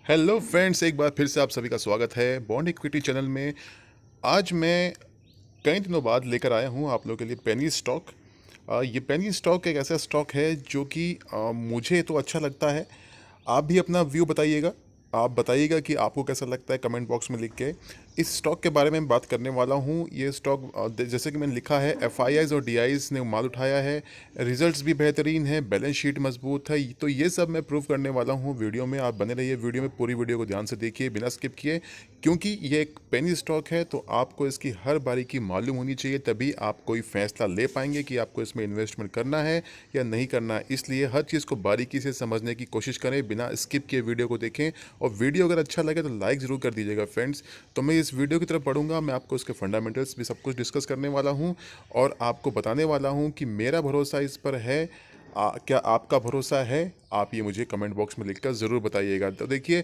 Hello friends, एक बार फिर से आप सभी का स्वागत है बॉन्ड इक्विटी चैनल में। आज मैं कई दिनों बाद लेकर आया हूँ आप लोगों के लिए पेनी स्टॉक। ये पेनी स्टॉक एक ऐसा स्टॉक है जो कि मुझे तो अच्छा लगता है। आप भी अपना व्यू बताइएगा। आप बताइएगा कि आपको कैसा लगता है, कमेंट बॉक्स में लिख के। इस स्टॉक के बारे में बात करने वाला हूँ। ये स्टॉक जैसे कि मैंने लिखा है, एफआईआईज और डीआईज ने माल उठाया है। रिजल्ट्स भी बेहतरीन है, बैलेंस शीट मजबूत है। तो ये सब मैं प्रूव करने वाला हूँ वीडियो में। आप बने रहिए वीडियो में, पूरी वीडियो को ध्यान से देखिए बिना स्किप किए, क्योंकि ये एक पेनी स्टॉक है तो आपको इसकी हर बारीकी मालूम होनी चाहिए, तभी आप कोई फैसला ले पाएंगे कि आपको इसमें इन्वेस्टमेंट करना है या नहीं करना है। इसलिए हर चीज़ को बारीकी से समझने की कोशिश करें, बिना स्किप किए वीडियो को देखें। और वीडियो अगर अच्छा लगे तो लाइक ज़रूर कर दीजिएगा फ्रेंड्स। तो मैं इस वीडियो की तरफ पढ़ूंगा, मैं आपको इसके फंडामेंटल्स भी सब कुछ डिस्कस करने वाला हूँ और आपको बताने वाला हूँ कि मेरा भरोसा इस पर है। क्या आपका भरोसा है? आप ये मुझे कमेंट बॉक्स में लिखकर ज़रूर बताइएगा। तो देखिए,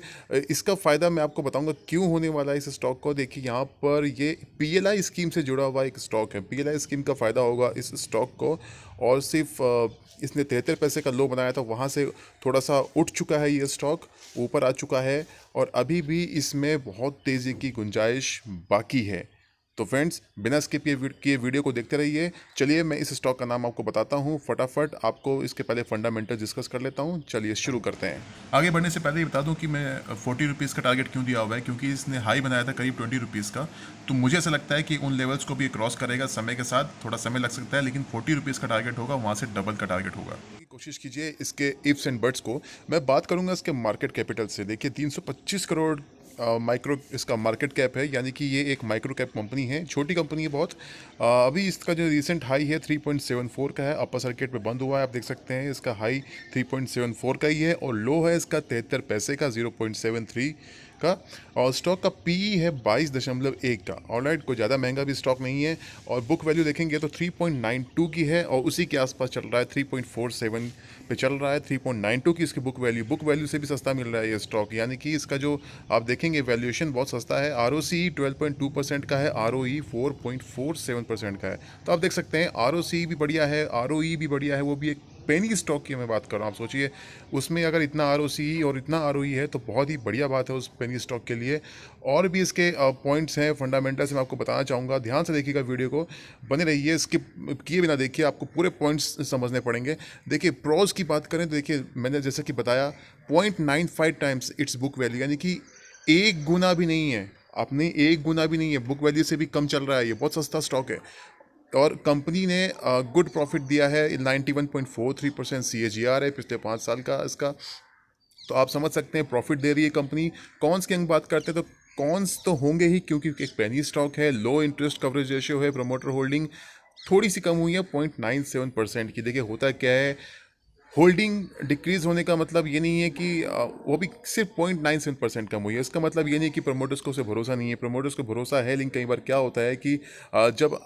इसका फ़ायदा मैं आपको बताऊंगा क्यों होने वाला है इस स्टॉक को। देखिए, यहाँ पर ये पीएलआई स्कीम से जुड़ा हुआ एक स्टॉक है। पीएलआई स्कीम का फ़ायदा होगा इस स्टॉक को। और सिर्फ इसने 73 पैसे का लो बनाया था, वहाँ से थोड़ा सा उठ चुका है ये स्टॉक, ऊपर आ चुका है और अभी भी इसमें बहुत तेज़ी की गुंजाइश बाकी है। तो फ्रेंड्स, बिना स्किप किए वीडियो को देखते रहिए। चलिए मैं इस स्टॉक का नाम आपको बताता हूँ फटाफट। आपको इसके पहले फंडामेंटल डिस्कस कर लेता हूँ। चलिए शुरू करते हैं। आगे बढ़ने से पहले ये बता दूं कि मैं 40 रुपीज़ का टारगेट क्यों दिया हुआ है, क्योंकि इसने हाई बनाया था करीब 20 रुपीज़ का। तो मुझे ऐसा लगता है कि उन लेवल्स को भी क्रॉस करेगा समय के साथ। थोड़ा समय लग सकता है, लेकिन 40 रुपीज़ का टारगेट होगा, वहाँ से डबल का टारगेट होगा। कोशिश कीजिए इसके इफ्स एंड बट्स को। मैं बात करूंगा इसके मार्केट कैपिटल से। देखिए, 325 करोड़ माइक्रो इसका मार्केट कैप है, यानी कि ये एक माइक्रो कैप कंपनी है, छोटी कंपनी है बहुत। अभी इसका जो रिसेंट हाई है 3.74 का है, अपर सर्किट पे बंद हुआ है, आप देख सकते हैं। इसका हाई 3.74 का ही है और लो है इसका 73 पैसे का, 0.73 का। और स्टॉक का पीई है 22.1 का। ऑलराइट, कोई ज़्यादा महंगा भी स्टॉक नहीं है। और बुक वैल्यू देखेंगे तो 3.92 की है और उसी के आसपास चल रहा है, 3.47 पे चल रहा है। 3.92 की इसकी बुक वैल्यू से भी सस्ता मिल रहा है ये स्टॉक, यानी कि इसका जो आप देखेंगे वैल्यूएशन बहुत सस्ता है। आरओसी 12.2% का है, आरओई 4.47% का है। तो आप देख सकते हैं आरओसी भी बढ़िया है, आरओई भी बढ़िया है, वो भी एक पेनी स्टॉक की मैं बात कर रहा हूँ। आप सोचिए, उसमें अगर इतना आरओसी और इतना आरओई है तो बहुत ही बढ़िया बात है उस पेनी स्टॉक के लिए। और भी इसके पॉइंट्स हैं, फंडामेंटल्स मैं आपको बताना चाहूँगा। ध्यान से देखिएगा वीडियो को, बने रहिए, स्किप किए बिना देखिए, आपको पूरे पॉइंट्स समझने पड़ेंगे। देखिए, प्रोज की बात करें तो देखिए, मैंने जैसे कि बताया 0.95 टाइम्स इट्स बुक वैल्यू, यानी कि एक गुना भी नहीं है। अपने एक गुना भी नहीं है, बुक वैल्यू से भी कम चल रहा है। ये बहुत सस्ता स्टॉक है। और कंपनी ने गुड प्रॉफिट दिया है, 91.43% CAGR है पिछले 5 साल का इसका। तो आप समझ सकते हैं प्रॉफिट दे रही है कंपनी। कॉन्स की हम बात करते हैं तो कॉन्स तो होंगे ही, क्योंकि एक पेनी स्टॉक है, लो इंटरेस्ट कवरेज रेशियो है, प्रमोटर होल्डिंग थोड़ी सी कम हुई है 0.97% की। देखिए, होता क्या है, होल्डिंग डिक्रीज होने का मतलब ये नहीं है कि वो भी सिर्फ 0.97% कम हुई है। इसका मतलब ये नहीं कि प्रमोटर्स को उसे भरोसा नहीं है, प्रमोटर्स को भरोसा है। लेकिन कई बार क्या होता है कि जब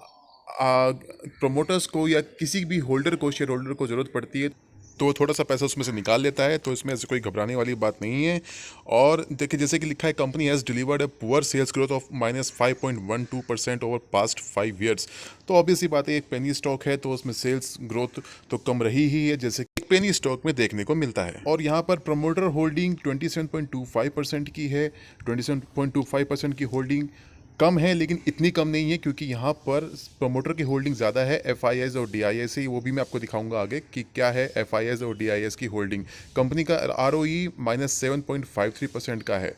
प्रमोटर्स को या किसी भी होल्डर को, शेयर होल्डर को ज़रूरत पड़ती है तो वो थोड़ा सा पैसा उसमें से निकाल लेता है। तो इसमें ऐसे कोई घबराने वाली बात नहीं है। और देखिए, जैसे कि लिखा है, company has delivered a poor sales growth of -5.12% over past 5 years. तो ऑब्वियसली बात है, एक पेनी स्टॉक है तो उसमें सेल्स ग्रोथ तो कम रही ही है, जैसे कि एक पेनी स्टॉक में देखने को मिलता है। और यहाँ पर प्रमोटर होल्डिंग 27.25% की है। 27.25% की होल्डिंग कम है, लेकिन इतनी कम नहीं है, क्योंकि यहाँ पर प्रमोटर की होल्डिंग ज़्यादा है। एफआईआईज और डीआईएस से, वो भी मैं आपको दिखाऊंगा आगे कि क्या है एफआईआईज और डीआईएस की होल्डिंग। कंपनी का आरओई -7.53% का है।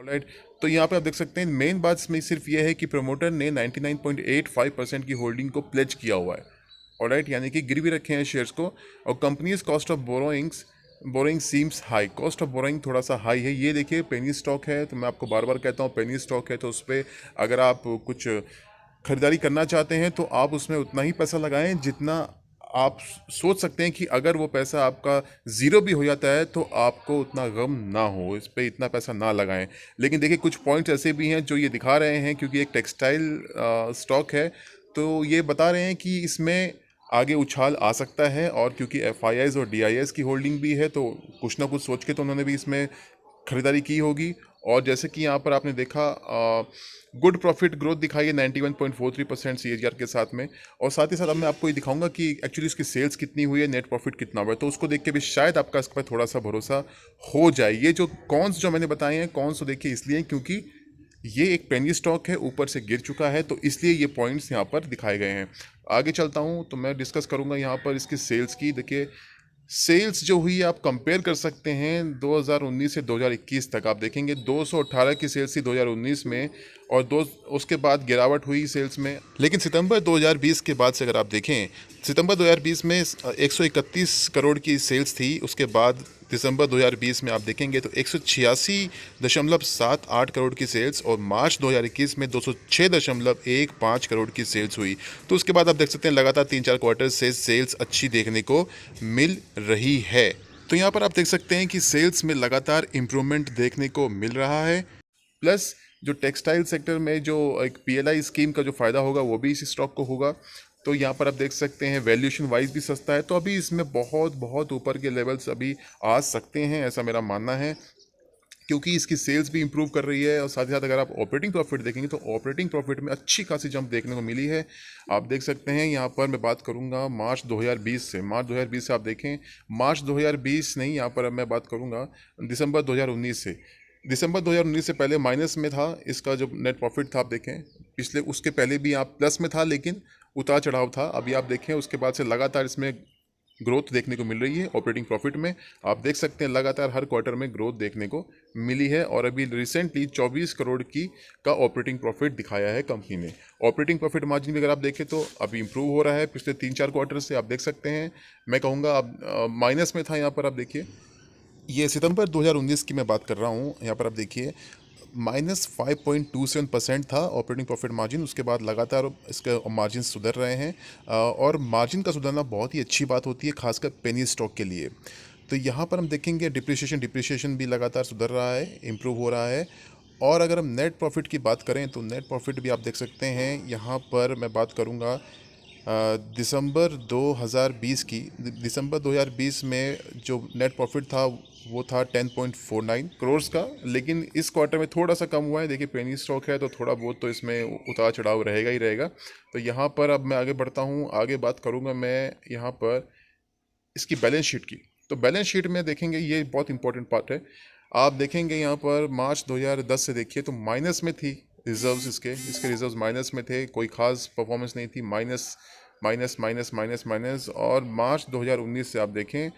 ऑलराइट, तो यहाँ पे आप देख सकते हैं, मेन बात इसमें सिर्फ ये है कि प्रमोटर ने 99.85% की होल्डिंग को प्लेज किया हुआ है। ऑलराइट, यानी कि गिरवी रखे हैं शेयर्स को। और companies cost of borrowing seems high, cost of borrowing थोड़ा सा हाई है। ये देखिए, पेनी स्टॉक है तो मैं आपको बार बार कहता हूँ, पेनी स्टॉक है तो उस पर अगर आप कुछ खरीदारी करना चाहते हैं तो आप उसमें उतना ही पैसा लगाएं जितना आप सोच सकते हैं कि अगर वो पैसा आपका ज़ीरो भी हो जाता है तो आपको उतना गम ना हो, इस पे इतना पैसा ना लगाएं। लेकिन देखिए, कुछ पॉइंट्स ऐसे भी हैं जो ये दिखा रहे हैं, क्योंकि एक टेक्सटाइल स्टॉक है तो ये बता रहे हैं कि इसमें आगे उछाल आ सकता है। और क्योंकि एफआईआईज और डीआईएस की होल्डिंग भी है तो कुछ ना कुछ सोच के तो उन्होंने भी इसमें खरीदारी की होगी। और जैसे कि यहाँ पर आपने देखा गुड प्रॉफिट ग्रोथ दिखाई है 91.43% CAGR के साथ में। और साथ ही साथ अब मैं आपको ये दिखाऊंगा कि एक्चुअली इसकी सेल्स कितनी हुई है, नेट प्रॉफिट कितना हुआ है, तो उसको देख के भी शायद आपका इस पर थोड़ा सा भरोसा हो जाए। ये जो कॉन्स जो मैंने बताए हैं, कॉन्स तो देखिए इसलिए क्योंकि ये एक पेनी स्टॉक है, ऊपर से गिर चुका है, तो इसलिए ये पॉइंट्स यहाँ पर दिखाए गए हैं। आगे चलता हूँ तो मैं डिस्कस करूँगा यहाँ पर इसकी सेल्स की। देखिए सेल्स जो हुई आप कंपेयर कर सकते हैं 2019 से 2021 तक। आप देखेंगे 218 की सेल्स थी 2019 में, और उसके बाद गिरावट हुई सेल्स में। लेकिन सितंबर 2020 के बाद से अगर आप देखें, सितंबर 2020 में 131 करोड़ की सेल्स थी। उसके बाद दिसंबर 2020 में आप देखेंगे तो 186.78 करोड़ की सेल्स, और मार्च 2021 में 206.15 करोड़ की सेल्स हुई। तो उसके बाद आप देख सकते हैं लगातार 3-4 क्वार्टर से सेल्स अच्छी देखने को मिल रही है। तो यहाँ पर आप देख सकते हैं कि सेल्स में लगातार इम्प्रूवमेंट देखने को मिल रहा है। प्लस जो टेक्सटाइल सेक्टर में जो एक PLI स्कीम का जो फ़ायदा होगा वो भी इस स्टॉक को होगा। तो यहाँ पर आप देख सकते हैं वैल्यूएशन वाइज भी सस्ता है, तो अभी इसमें बहुत बहुत ऊपर के लेवल्स अभी आ सकते हैं, ऐसा मेरा मानना है, क्योंकि इसकी सेल्स भी इंप्रूव कर रही है। और साथ ही साथ अगर आप ऑपरेटिंग प्रॉफिट देखेंगे तो ऑपरेटिंग प्रॉफिट में अच्छी खासी जंप देखने को मिली है। आप देख सकते हैं यहाँ पर मैं बात करूँगा मार्च 2020 से। मार्च 2020 से आप देखें, मार्च 2020 नहीं, यहाँ पर अब मैं बात करूँगा दिसंबर 2019 से। दिसंबर 2019 से पहले माइनस में था इसका जो नेट प्रॉफिट था, आप देखें पिछले उसके पहले भी आप प्लस में था, लेकिन उतार चढ़ाव था। अभी आप देखें उसके बाद से लगातार इसमें ग्रोथ देखने को मिल रही है ऑपरेटिंग प्रॉफिट में। आप देख सकते हैं लगातार हर क्वार्टर में ग्रोथ देखने को मिली है, और अभी रिसेंटली 24 करोड़ की का ऑपरेटिंग प्रॉफिट दिखाया है कंपनी ने। ऑपरेटिंग प्रॉफिट मार्जिन भी अगर आप देखें तो अभी इंप्रूव हो रहा है पिछले 3-4 क्वार्टर से। आप देख सकते हैं, मैं कहूँगा अब माइनस में था, यहाँ पर आप देखिए ये सितंबर 2019 की मैं बात कर रहा हूँ। यहाँ पर आप देखिए -5.27% था ऑपरेटिंग प्रॉफिट मार्जिन। उसके बाद लगातार इसके मार्जिन सुधर रहे हैं, और मार्जिन का सुधरना बहुत ही अच्छी बात होती है, खासकर पेनी स्टॉक के लिए। तो यहाँ पर हम देखेंगे डिप्रिसिएशन भी लगातार सुधर रहा है, इम्प्रूव हो रहा है। और अगर हम नेट प्रॉफिट की बात करें तो नेट प्रॉफिट भी आप देख सकते हैं। यहाँ पर मैं बात करूँगा दिसंबर 2020 की। दिसंबर 2020 में जो नेट प्रॉफिट था वो था 10.49 करोड़ का, लेकिन इस क्वार्टर में थोड़ा सा कम हुआ है। देखिए पेनी स्टॉक है तो थोड़ा बहुत तो इसमें उतार चढ़ाव रहेगा ही रहेगा। तो यहाँ पर अब मैं आगे बढ़ता हूँ, आगे बात करूँगा मैं यहाँ पर इसकी बैलेंस शीट की। तो बैलेंस शीट में देखेंगे, ये बहुत इंपॉर्टेंट पार्ट है। आप देखेंगे यहाँ पर मार्च 2010 से देखिए तो माइनस में थी रिजर्व्स, इसके रिजर्व्स माइनस में थे, कोई खास परफॉर्मेंस नहीं थी, minus minus minus minus minus. और मार्च 2019 से आप देखें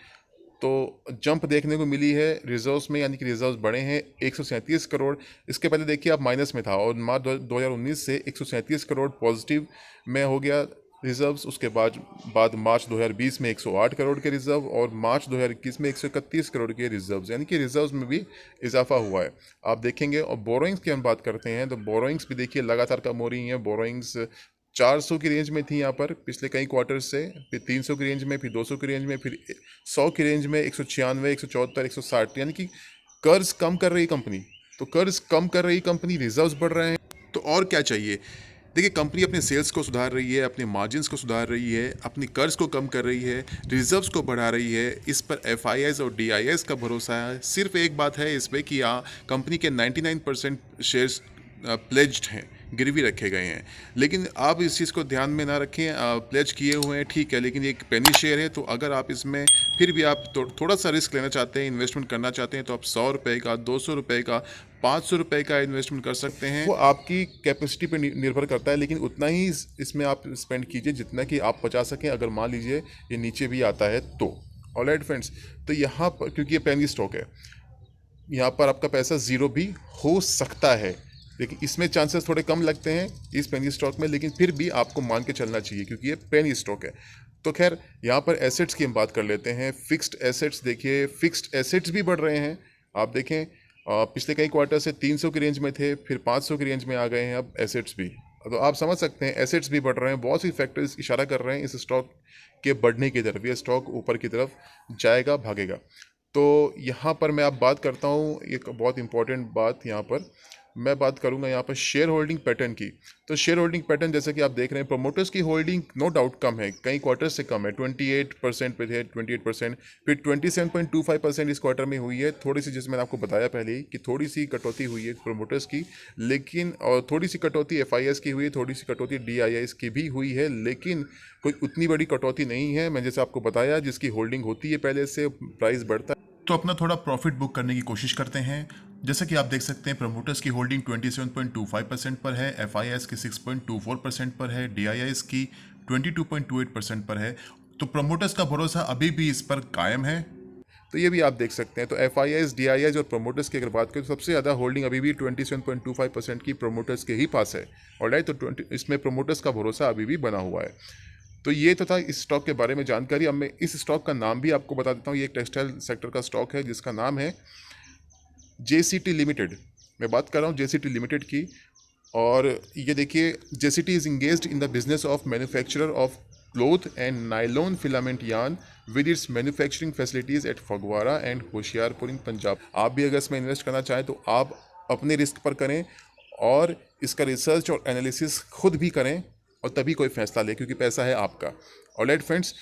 तो जंप देखने को मिली है रिजर्व्स में, यानी कि रिजर्व्स बढ़े हैं 137 करोड़। इसके पहले देखिए आप माइनस में था, और मार्च 2019 से 137 करोड़ पॉजिटिव में हो गया रिजर्व्स। उसके बाद मार्च 2020 में 108 करोड़ के रिजर्व, और मार्च 2021 में 131 करोड़ के रिजर्व्स, यानी कि रिजर्व्स में भी इजाफा हुआ है, आप देखेंगे। और बोरोइंग्स की हम बात करते हैं तो बोरोइंग्स भी देखिए लगातार कम हो रही हैं। बोरोइंग्स 400 की रेंज में थी यहाँ पर पिछले कई क्वार्टर से, फिर 300 की रेंज में, फिर 200 की रेंज में, फिर 100 की रेंज में, 196, 174, 160, यानी कि कर्ज कम कर रही कंपनी। तो कर्ज कम कर रही कंपनी, रिजर्व्स बढ़ रहे हैं, तो और क्या चाहिए। देखिए कंपनी अपने सेल्स को सुधार रही है, अपने मार्जिन्स को सुधार रही है, अपनी कर्ज को कम कर रही है, रिजर्व्स को बढ़ा रही है। इस पर FIS और DIS का भरोसा है। सिर्फ एक बात है इस पर कि कंपनी के 99% शेयर्स प्लेज्ड हैं, गिरवी रखे गए हैं। लेकिन आप इस चीज़ को ध्यान में ना रखें, प्लेज किए हुए हैं ठीक है, लेकिन ये एक पेनी शेयर है। तो अगर आप इसमें फिर भी आप थोड़ा सा रिस्क लेना चाहते हैं, इन्वेस्टमेंट करना चाहते हैं, तो आप 100 रुपये का, 200 रुपये का, 500 रुपये का इन्वेस्टमेंट कर सकते हैं। वो आपकी कैपेसिटी पे निर्भर करता है, लेकिन उतना ही इसमें आप स्पेंड कीजिए जितना कि आप बचा सकें, अगर मान लीजिए ये नीचे भी आता है तो। ऑलराइट फ्रेंड्स, तो यहाँ पर क्योंकि ये पेनी स्टॉक है, यहाँ पर आपका पैसा ज़ीरो भी हो सकता है, लेकिन इसमें चांसेस थोड़े कम लगते हैं इस पेनी स्टॉक में, लेकिन फिर भी आपको मान के चलना चाहिए क्योंकि ये पेनी स्टॉक है। तो खैर यहाँ पर एसेट्स की हम बात कर लेते हैं। फिक्स्ड एसेट्स देखिए, फिक्स्ड एसेट्स भी बढ़ रहे हैं। आप देखें पिछले कई क्वार्टर से 300 की रेंज में थे, फिर 500 की रेंज में आ गए हैं अब एसेट्स भी। तो आप समझ सकते हैं एसेट्स भी बढ़ रहे हैं। बहुत सी फैक्टर्स इशारा कर रहे हैं इस स्टॉक के बढ़ने की तरफ, ये स्टॉक ऊपर की तरफ जाएगा, भागेगा। तो यहाँ पर मैं आप बात करता हूँ एक बहुत इंपॉर्टेंट बात यहाँ पर, मैं बात करूंगा यहाँ पर शेयर होल्डिंग पैटर्न की। तो शेयर होल्डिंग पैटर्न जैसे कि आप देख रहे हैं, प्रोमोटर्स की होल्डिंग नो डाउट कम है, कई क्वार्टर से कम है, 28% पे थे, 28%, फिर 27.25% इस क्वार्टर में हुई है। थोड़ी सी, जैसे मैंने आपको बताया पहले ही कि थोड़ी सी कटौती हुई है प्रोमोटर्स की, लेकिन और थोड़ी सी कटौती एफआईएस की हुई है, थोड़ी सी कटौती डीआईआईएस की भी हुई है, लेकिन कोई उतनी बड़ी कटौती नहीं है। मैं जैसे आपको बताया, जिसकी होल्डिंग होती है पहले से, प्राइस बढ़ता है तो अपना थोड़ा प्रॉफिट बुक करने की कोशिश करते हैं। जैसा कि आप देख सकते हैं, प्रमोटर्स की होल्डिंग 27.25% पर है, एफआईएस की 6.24% पर है, डीआईआईएस की 22.28% पर है। तो प्रमोटर्स का भरोसा अभी भी इस पर कायम है। तो ये भी आप देख सकते हैं। तो F I S, D I S और प्रोमोटर्स की अगर बात करें तो सबसे ज़्यादा होल्डिंग अभी भी 27.25% की प्रोमोटर्स के ही पास है। ऑलराइट, तो 20 इसमें प्रोमोटर्स का भरोसा अभी भी बना हुआ है। तो ये तो था इस स्टॉक के बारे में जानकारी। अब मैं इस स्टॉक का नाम भी आपको बता देता हूँ। ये एक टेक्सटाइल सेक्टर का स्टॉक है जिसका नाम है JCT लिमिटेड। मैं बात कर रहा हूँ JCT लिमिटेड की। और ये देखिए, JCT is engaged in the business of manufacturer of cloth and nylon filament yarn with its manufacturing facilities at Phagwara and Hoshiarpur in Punjab. आप भी अगर इसमें इन्वेस्ट करना चाहें तो आप अपने रिस्क पर करें और इसका रिसर्च और एनालिसिस खुद भी करें, और तभी कोई फैसला लें, क्योंकि पैसा है आपका। ऑलराइट फ्रेंड्स,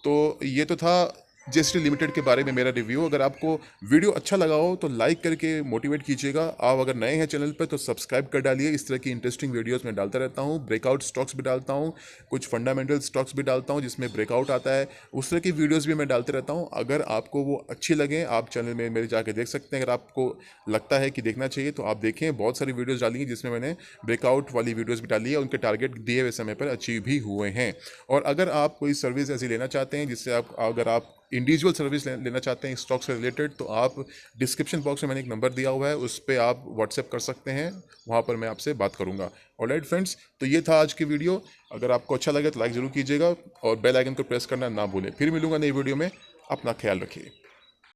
तो ये तो था JCT लिमिटेड के बारे में मेरा रिव्यू। अगर आपको वीडियो अच्छा लगा हो तो लाइक करके मोटिवेट कीजिएगा। आप अगर नए हैं चैनल पर तो सब्सक्राइब कर डालिए। इस तरह की इंटरेस्टिंग वीडियोस मैं डालता रहता हूँ। ब्रेकआउट स्टॉक्स भी डालता हूँ, कुछ फंडामेंटल स्टॉक्स भी डालता हूँ जिसमें ब्रेकआउट आता है, उस तरह की वीडियोस भी मैं डालते रहता हूँ। अगर आपको वो अच्छी लगे, आप चैनल में मेरे जाके देख सकते हैं। अगर आपको लगता है कि देखना चाहिए तो आप देखें। बहुत सारी वीडियोज़ डाली हैं जिसमें मैंने ब्रेकआउट वाली वीडियोज़ भी डाली है, उनके टारगेट दिए हुए समय पर अचीव भी हुए हैं। और अगर आप कोई सर्विस ऐसी लेना चाहते हैं जिससे अगर आप इंडिविजुअल सर्विस लेना चाहते हैं स्टॉक से रिलेटेड, तो आप डिस्क्रिप्शन बॉक्स में मैंने एक नंबर दिया हुआ है, उस पर आप व्हाट्सएप कर सकते हैं। वहाँ पर मैं आपसे बात करूँगा। ऑलराइट फ्रेंड्स, तो ये था आज की वीडियो। अगर आपको अच्छा लगे तो लाइक ज़रूर कीजिएगा और बेल आइकन को प्रेस करना ना भूलें। फिर मिलूंगा नई वीडियो में। अपना ख्याल रखिए।